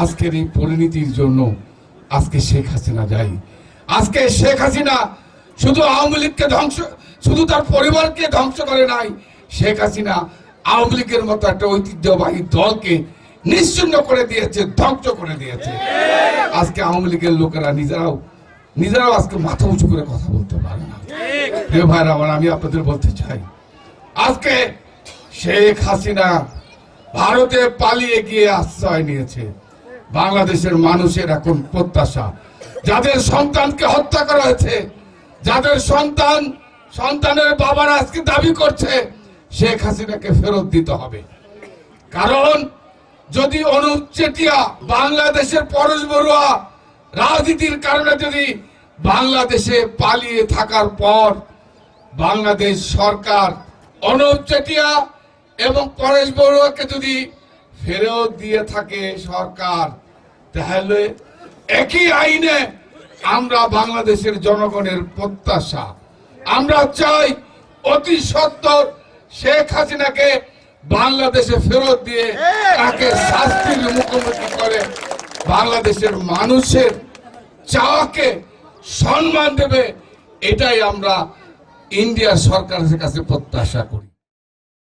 আজকের এই পরিণতির জন্য আজকে শেখ হাসিনা যাই। আজকে শেখ হাসিনা শুধু আওয়ামী লীগকে ধ্বংস, শুধু তার পরিবারকে ধ্বংস করে নাই, শেখ হাসিনা আওয়ামী লীগের মতো একটা ঐতিহ্যবাহী দলকে নিশ্চিহ্ন করে দিয়েছে, ধ্বংস করে দিয়েছে। আজকে আওয়ামী লীগের লোকেরা নিজেরাও আজকে মাথা উঁচু করে কথা বলতে পারে না। প্রিয় ভাইরা আমার, আমি আপনাদের বলতে চাই, আজকে শেখ হাসিনা ভারতে পালিয়ে গিয়ে আশ্রয় নিয়েছে। বাংলাদেশের মানুষের এখন প্রত্যাশা, যাদের সন্তানকে হত্যা করা হয়েছে, যাদের সন্তানের বাবারা আজকে দাবি করছে শেখ হাসিনাকে ফেরত দিতে হবে। কারণ যদি অনুপ চেটিয়া, বাংলাদেশের পরশ বড়ুয়া রাজনীতির কারণে যদি বাংলাদেশে পালিয়ে থাকার পর বাংলাদেশ সরকার অনুপ চেটিয়া এবং পরেশ বড়ুয়াকে যদি ফেরত দিয়ে থাকে সরকার, তাহলে একই আইনে আমরা বাংলাদেশের জনগণের প্রত্যাশা, আমরা চাই অতি সত্বর শেখ হাসিনাকে বাংলাদেশে ফেরত দিয়ে তাকে শাস্তির মুখোমুখি করে বাংলাদেশের মানুষের চাওয়াকে সম্মান দেবে, এটাই আমরা ইন্ডিয়া সরকারের কাছে প্রত্যাশা করি।